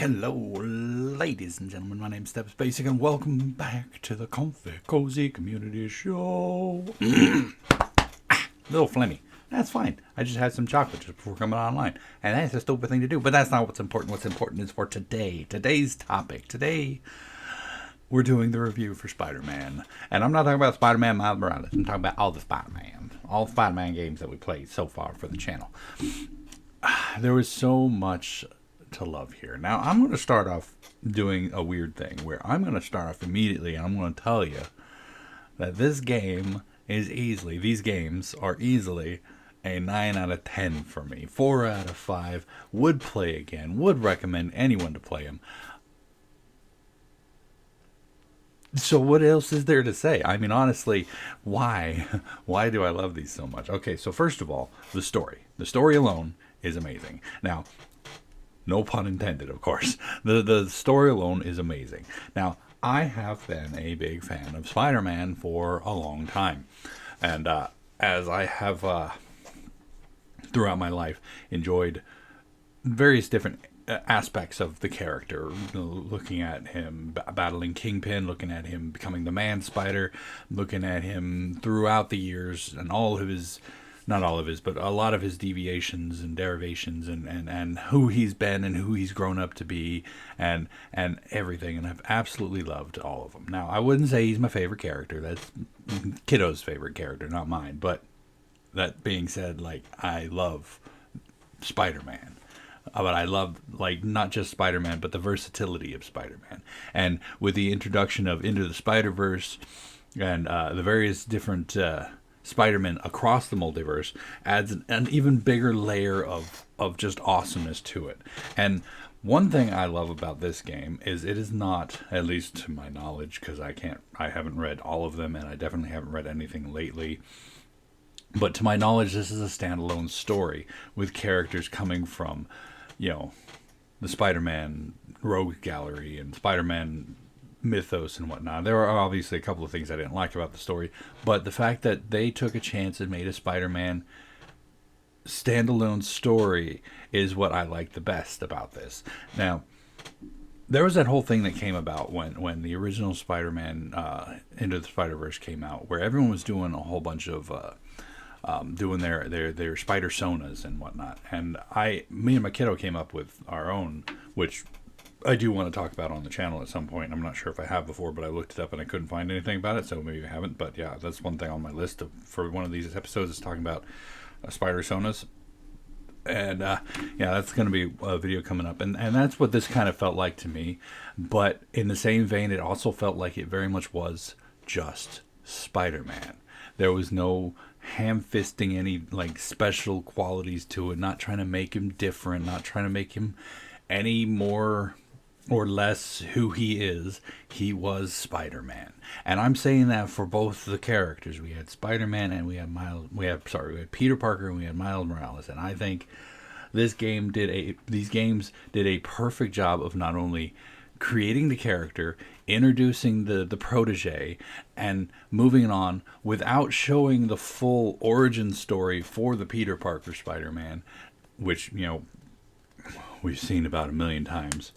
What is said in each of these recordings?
Hello, ladies and gentlemen. My name's StepsBasic, and welcome back to the Comfy Cozy Community Show. Little phlegmy. That's fine. I just had some chocolate just before coming online, and that's a stupid thing to do. But that's not what's important. What's important is for today. Today's topic. Today, we're doing the review for Spider-Man, and I'm not talking about Spider-Man Miles Morales. I'm talking about all the Spider-Man games that we played so far for the channel. There was so much to love here. Now, I'm going to start off doing a weird thing where I'm going to start off immediately and I'm going to tell you that these games are easily a 9 out of 10 for me. 4 out of 5. Would play again. Would recommend anyone to play them. So what else is there to say? I mean, honestly, why? Why do I love these so much? Okay, so first of all, the story. The story alone is amazing. Now, no pun intended, of course. The story alone is amazing. Now, I have been a big fan of Spider-Man for a long time. And as I have, throughout my life, enjoyed various different aspects of the character, looking at him battling Kingpin, looking at him becoming the Man Spider, looking at him throughout the years and all of his... not all of his, but a lot of his deviations and derivations and who he's been and who he's grown up to be and everything. And I've absolutely loved all of them. Now, I wouldn't say he's my favorite character. That's Kiddo's favorite character, not mine. But that being said, like, I love Spider-Man. But I love, like, not just Spider-Man, but the versatility of Spider-Man. And with the introduction of Into the Spider-Verse and the various different... Spider-Man across the multiverse adds an even bigger layer of just awesomeness to it. And one thing I love about this game is it is not, at least to my knowledge, because I haven't read all of them, and I definitely haven't read anything lately. But to my knowledge, this is a standalone story with characters coming from, the Spider-Man Rogue Gallery and Spider-Man mythos and whatnot. There are obviously a couple of things I didn't like about the story, but the fact that they took a chance and made a Spider-Man standalone story is what I like the best about this. Now, there was that whole thing that came about when the original Spider-Man Into the Spider-Verse came out, where everyone was doing a whole bunch of doing their spider sonas and whatnot, and me and my kiddo came up with our own, which I do want to talk about on the channel at some point. I'm not sure if I have before, but I looked it up and I couldn't find anything about it, so maybe I haven't. But yeah, that's one thing on my list for one of these episodes is talking about spider sonas. And yeah, that's going to be a video coming up. And that's what this kind of felt like to me. But in the same vein, it also felt like it very much was just Spider-Man. There was no ham-fisting any like special qualities to it, not trying to make him different, not trying to make him any more or less who he is. He was Spider-Man, and I'm saying that for both the characters. We had Spider-Man and we had Peter Parker and we had Miles Morales, and I think these games did a perfect job of not only creating the character, introducing the protege, and moving on without showing the full origin story for the Peter Parker Spider-Man, which we've seen about a million times.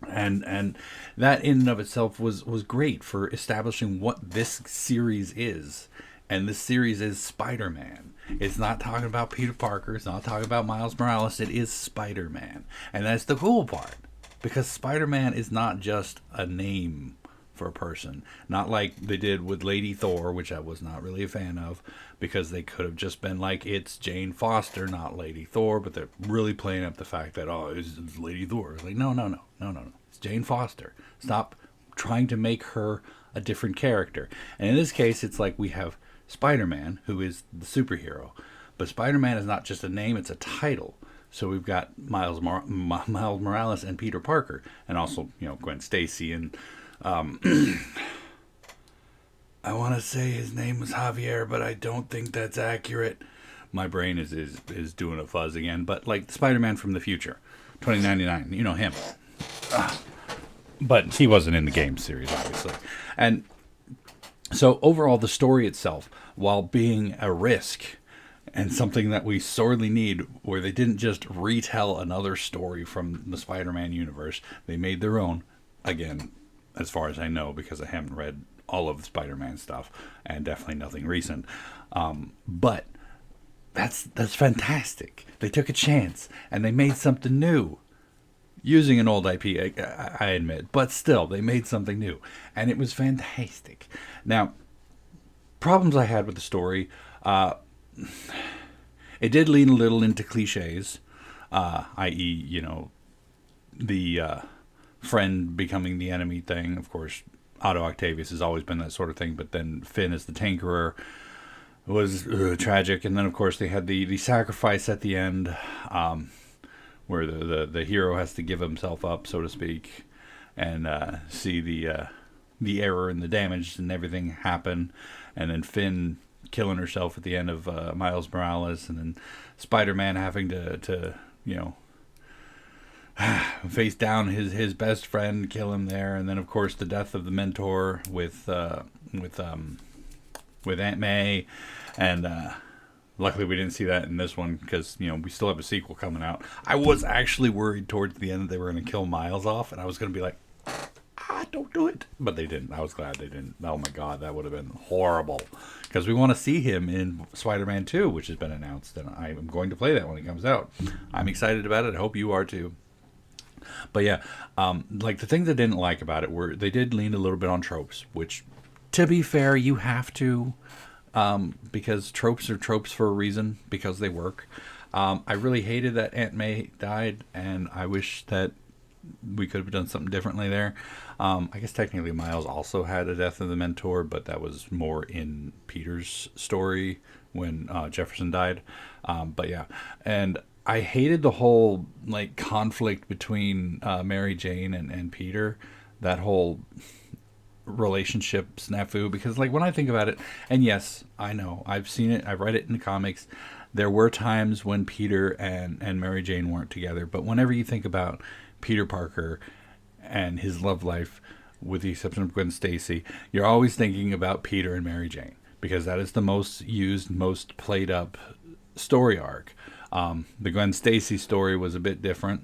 And that in and of itself was great for establishing what this series is. And this series is Spider-Man. It's not talking about Peter Parker. It's not talking about Miles Morales. It is Spider-Man. And that's the cool part. Because Spider-Man is not just a name for a person. Not like they did with Lady Thor, which I was not really a fan of, because they could have just been like, it's Jane Foster, not Lady Thor, but they're really playing up the fact that, it's Lady Thor. It's like, no. It's Jane Foster. Stop trying to make her a different character. And in this case, it's like we have Spider-Man, who is the superhero. But Spider-Man is not just a name, it's a title. So we've got Miles Morales and Peter Parker, and also, Gwen Stacy, and I want to say his name was Javier, but I don't think that's accurate. My brain is doing a fuzz again. But like Spider-Man from the future, 2099, him. But he wasn't in the game series, obviously. And so overall, the story itself, while being a risk, and something that we sorely need, where they didn't just retell another story from the Spider-Man universe. They made their own. Again, as far as I know, because I haven't read all of the Spider-Man stuff, and definitely nothing recent. But that's fantastic. They took a chance and they made something new using an old IP. I admit, but still, they made something new, and it was fantastic. Now, problems I had with the story. It did lean a little into cliches, i.e., the friend becoming the enemy thing. Of course, Otto Octavius has always been that sort of thing, but then Finn as the Tinkerer was tragic. And then, of course, they had the sacrifice at the end, where the hero has to give himself up, so to speak, and see the error and the damage and everything happen. And then Finn killing herself at the end of Miles Morales, and then Spider-Man having to face down his best friend, kill him there, and then of course the death of the mentor with Aunt May, and luckily we didn't see that in this one, because we still have a sequel coming out. I was actually worried towards the end that they were going to kill Miles off, and I was going to be like, don't do it. But they didn't. I was glad they didn't. Oh my god, that would have been horrible. Because we want to see him in Spider-Man 2, which has been announced, and I'm going to play that when it comes out. I'm excited about it. I hope you are too. But yeah, like the things I didn't like about it were they did lean a little bit on tropes, which, to be fair, you have to, because tropes are tropes for a reason, because they work. I really hated that Aunt May died, and I wish that we could have done something differently there. I guess technically Miles also had a death of the mentor, but that was more in Peter's story when Jefferson died. But yeah, and I hated the whole like conflict between Mary Jane and Peter, that whole relationship snafu, because like when I think about it, and yes, I know, I've seen it, I've read it in the comics, there were times when Peter and Mary Jane weren't together, but whenever you think about Peter Parker and his love life, with the exception of Gwen Stacy, you're always thinking about Peter and Mary Jane, because that is the most used, most played up story arc. The Gwen Stacy story was a bit different,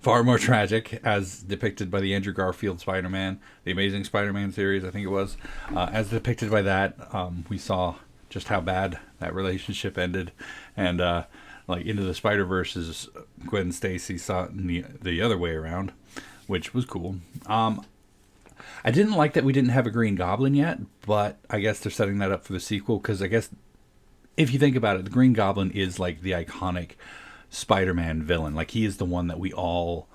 far more tragic, as depicted by the Andrew Garfield Spider-Man, the Amazing Spider-Man series, I think it was. As depicted by that, we saw just how bad that relationship ended, and like Into the Spider-Verse's Gwen Stacy saw it the other way around, which was cool. I didn't like that we didn't have a Green Goblin yet, but I guess they're setting that up for the sequel, because I guess if you think about it, the Green Goblin is like the iconic Spider-Man villain. Like, he is the one that we all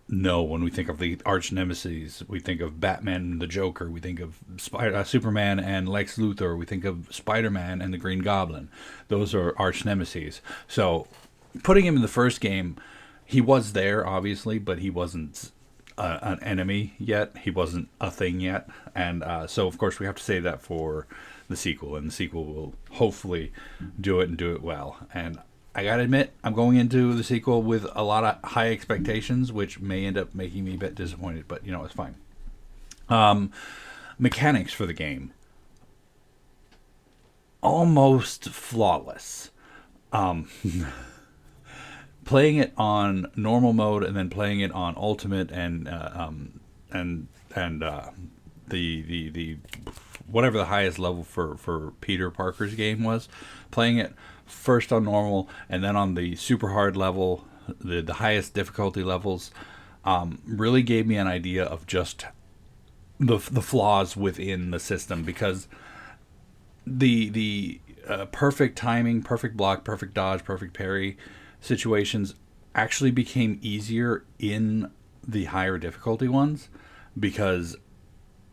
know when we think of the arch nemesis. We think of Batman and the Joker. We think of Superman and Lex Luthor. We think of Spider-Man and the Green Goblin. Those are arch nemesis. So putting him in the first game, he was there, obviously, but he wasn't an enemy yet. He wasn't a thing yet. And so, of course, we have to say that for the sequel. And the sequel will hopefully do it and do it well. And I gotta admit, I'm going into the sequel with a lot of high expectations, which may end up making me a bit disappointed, but it's fine. Mechanics for the game, almost flawless. Playing it on normal mode and then playing it on ultimate and the whatever the highest level for Peter Parker's game was, playing it first on normal and then on the super hard level, the highest difficulty levels, really gave me an idea of just the flaws within the system, because the perfect timing, perfect block, perfect dodge, perfect parry situations actually became easier in the higher difficulty ones, because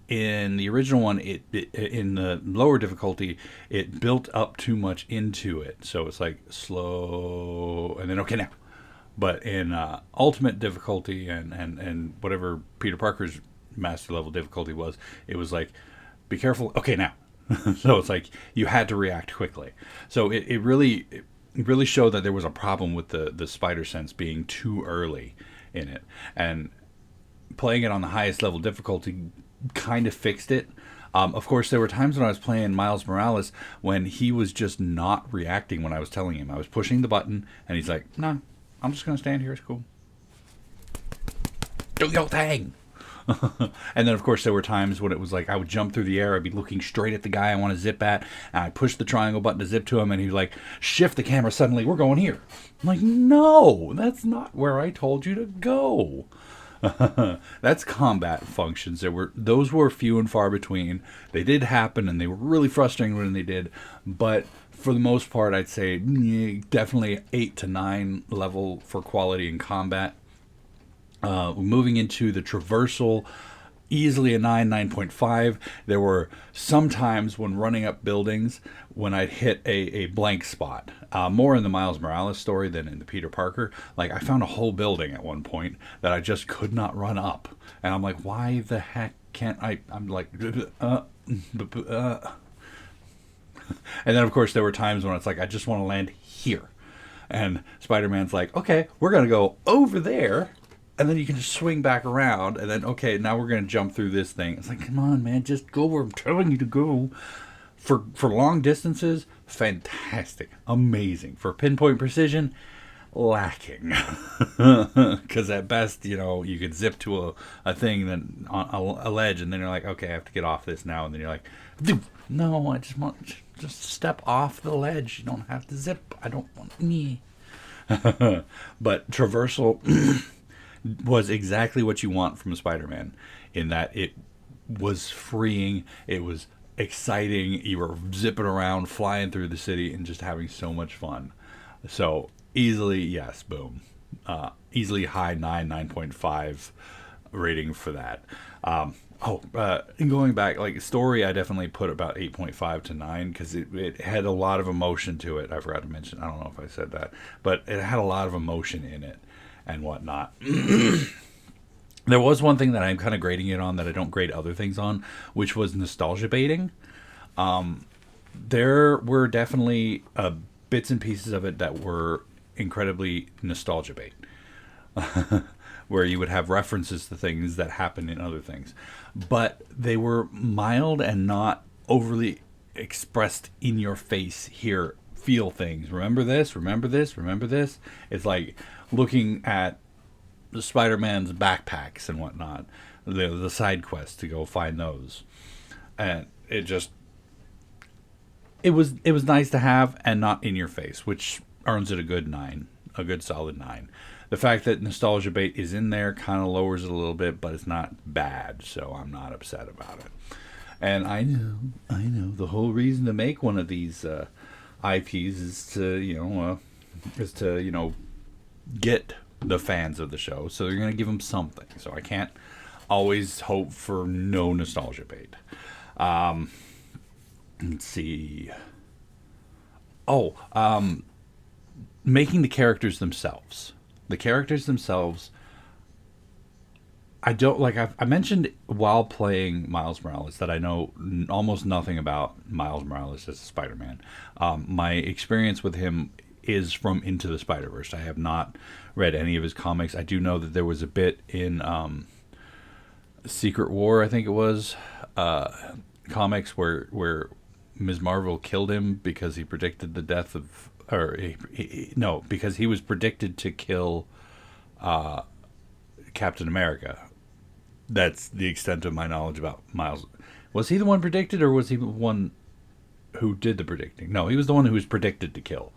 in the original one, it in the lower difficulty, it built up too much into it. So it's like slow, and then okay now. But in ultimate difficulty and whatever Peter Parker's master level difficulty was, it was like, be careful, okay now. So it's like you had to react quickly. So it really showed that there was a problem with the spider sense being too early in it. And playing it on the highest level difficulty kind of fixed it. Of course, there were times when I was playing Miles Morales when he was just not reacting when I was telling him. I was pushing the button, and he's like, "Nah, I'm just gonna stand here. It's cool. Do your thing." And then, of course, there were times when it was like I would jump through the air. I'd be looking straight at the guy I want to zip at, and I push the triangle button to zip to him, and he'd like shift the camera suddenly. We're going here. I'm like, no, that's not where I told you to go. That's combat functions. Those were few and far between. They did happen, and they were really frustrating when they did. But for the most part, I'd say definitely 8 to 9 level for quality in combat. Moving into the traversal, easily a 9.5. There were some times when running up buildings when I'd hit a blank spot. More in the Miles Morales story than in the Peter Parker. Like, I found a whole building at one point that I just could not run up. And I'm like, why the heck can't I? I'm like, And then, of course, there were times when it's like, I just want to land here. And Spider-Man's like, okay, we're going to go over there. And then you can just swing back around, and then, okay, now we're going to jump through this thing. It's like, come on, man, just go where I'm telling you to go. For long distances, fantastic, amazing. For pinpoint precision, lacking. Because at best, you could zip to a thing, then on a ledge, and then you're like, okay, I have to get off this now. And then you're like, no, I just want just step off the ledge. You don't have to zip. I don't want me. But traversal was exactly what you want from Spider-Man, in that it was freeing, it was exciting, you were zipping around, flying through the city, and just having so much fun. So easily, yes, boom. Easily high 9.5 rating for that. Going back, like story, I definitely put about 8.5 to 9 because it had a lot of emotion to it. I forgot to mention, I don't know if I said that, but it had a lot of emotion in it and whatnot. There was one thing that I'm kind of grading it on that I don't grade other things on, which was nostalgia baiting. There were definitely bits and pieces of it that were incredibly nostalgia bait, where you would have references to things that happened in other things. But they were mild and not overly expressed in your face. Here, feel things. Remember this, remember this, remember this. It's like looking at the Spider-Man's backpacks and whatnot, the side quests to go find those, and it was nice to have and not in your face, which earns it a good 9, a good solid 9. The fact that nostalgia bait is in there kind of lowers it a little bit, but it's not bad, so I'm not upset about it. And I know the whole reason to make one of these IPs is to get the fans of the show, so they're going to give them something. So I can't always hope for no nostalgia bait. Let's see. Making the characters themselves. The characters themselves, I don't like. I mentioned while playing Miles Morales that I know almost nothing about Miles Morales as a Spider-Man. My experience with him is from Into the Spider-Verse. I have not read any of his comics. I do know that there was a bit in Secret War, I think it was, comics where Ms. Marvel killed him because he predicted the death of, because he was predicted to kill Captain America. That's the extent of my knowledge about Miles. Was he the one predicted, or was he the one who did the predicting? No, he was the one who was predicted to kill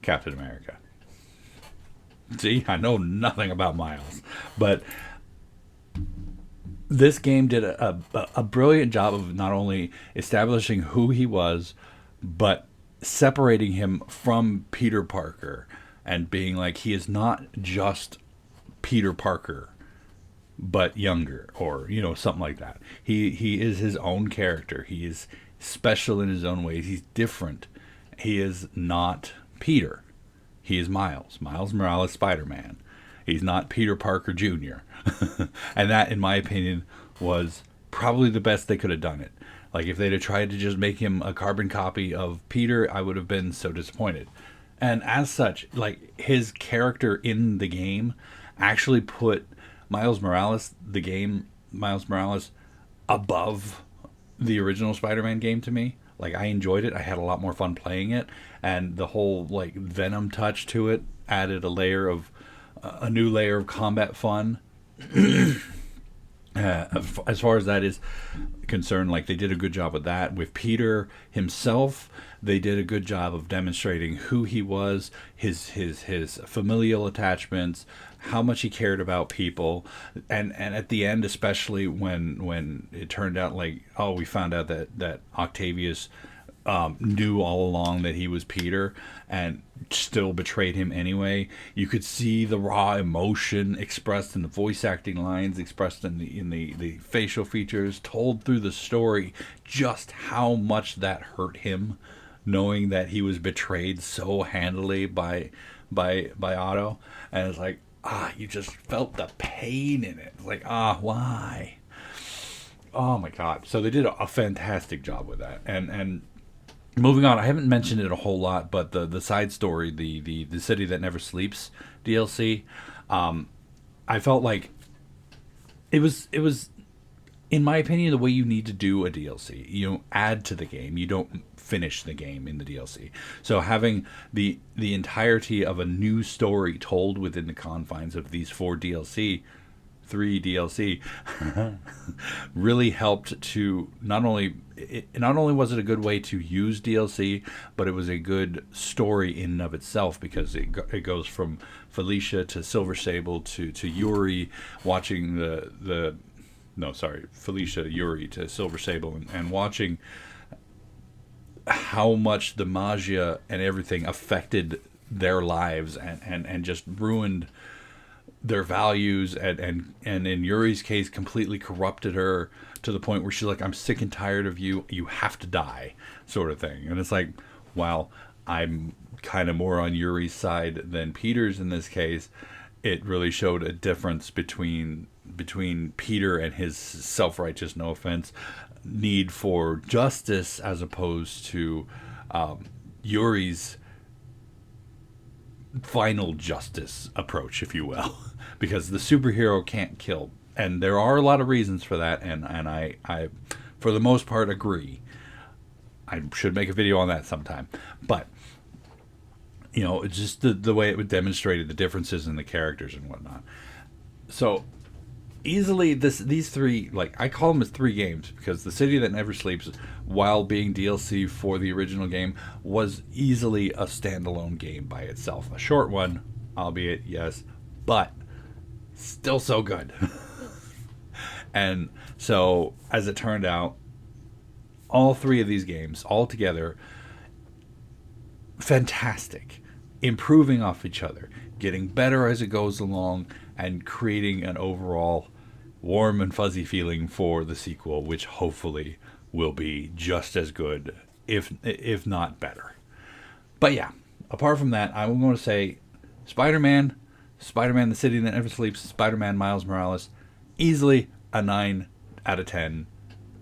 Captain America. See, I know nothing about Miles, but this game did a brilliant job of not only establishing who he was, but separating him from Peter Parker and being like, he is not just Peter Parker, but younger, or something like that. He is his own character. He is special in his own ways. He's different. He is not Peter. He is Miles Morales, Spider-Man. He's not Peter Parker Jr. And that, in my opinion, was probably the best they could have done it. Like, if they'd have tried to just make him a carbon copy of Peter, I would have been so disappointed. And as such, like, his character in the game actually put Miles Morales, above the original Spider-Man game to me. Like, I enjoyed it. I had a lot more fun playing it, and the whole like Venom touch to it added a new layer of combat fun. As far as that is concerned, like, they did a good job with that. With Peter himself, they did a good job of demonstrating who he was, his familial attachments, how much he cared about people, and at the end, especially when it turned out, like, oh, we found out that Octavius knew all along that he was Peter and still betrayed him anyway. You could see the raw emotion expressed in the voice acting lines, expressed in the facial features, told through the story, just how much that hurt him, knowing that he was betrayed so handily by Otto. And it's like, you just felt the pain in it. Like, why? Oh my God. So they did a fantastic job with that. And moving on, I haven't mentioned it a whole lot, but the side story, the City That Never Sleeps DLC, I felt like it was, in my opinion, the way you need to do a DLC. You don't add to the game. You don't finish the game in the DLC. So having the entirety of a new story told within the confines of these three DLC really helped to not only was it a good way to use DLC, but it was a good story in and of itself, because it goes from Felicia to Silver Sable to Yuri, watching Felicia, Yuri to Silver Sable, and watching how much the magia and everything affected their lives and just ruined their values, and in Yuri's case completely corrupted her to the point where she's like, I'm sick and tired of you, you have to die, sort of thing. And it's like, wow, I'm kind of more on Yuri's side than Peter's in this case. It really showed a difference between Peter and his self-righteous, no offense, need for justice, as opposed to Yuri's final justice approach, if you will. Because the superhero can't kill, and there are a lot of reasons for that, and I for the most part agree. I should make a video on that sometime, but it's just the way it demonstrated the differences in the characters and whatnot. So easily these three, like, I call them as three games, because The City That Never Sleeps, while being DLC for the original game, was easily a standalone game by itself. A short one, albeit, yes, but still so good. And so, as it turned out, all three of these games, all together, fantastic. Improving off each other, getting better as it goes along, and creating an overall warm and fuzzy feeling for the sequel, which hopefully will be just as good, if not better. But yeah, apart from that, I'm going to say Spider-Man, The City That Never Sleeps, Spider-Man Miles Morales, easily a 9 out of 10.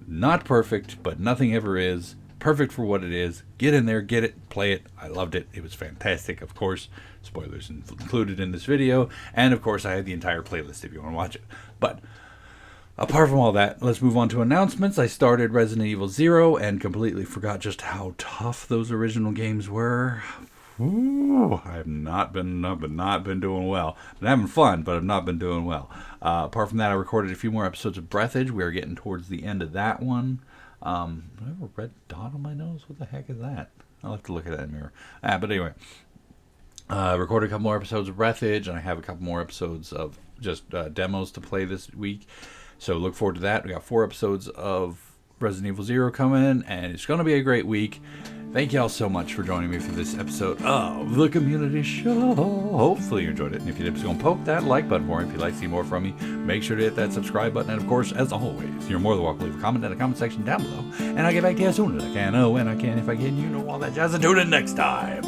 Not perfect, but nothing ever is. Perfect for what it is. Get in there, get it, play it. I loved it. It was fantastic, of course. Spoilers included in this video. And of course, I have the entire playlist if you want to watch it. But apart from all that, let's move on to announcements. I started Resident Evil 0 and completely forgot just how tough those original games were. Ooh, I've not been doing well. Been having fun, but I've not been doing well. Apart from that, I recorded a few more episodes of Breathage. We are getting towards the end of that one. I have a red dot on my nose. What the heck is that? I'll have to look at that in the mirror. But anyway, recorded a couple more episodes of Breathage, and I have a couple more episodes of just demos to play this week. So look forward to that. We got 4 episodes of Resident Evil 0 coming, and it's going to be a great week. Thank you all so much for joining me for this episode of The Community Show. Hopefully you enjoyed it. And if you did, just go and poke that like button for me. If you'd like to see more from me, make sure to hit that subscribe button. And of course, as always, you're more than welcome to leave a comment in the comment section down below. And I'll get back to you as soon as I can. Oh, when I can, if I can, you know all that jazz. And tune in next time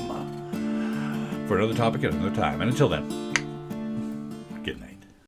for another topic at another time. And until then,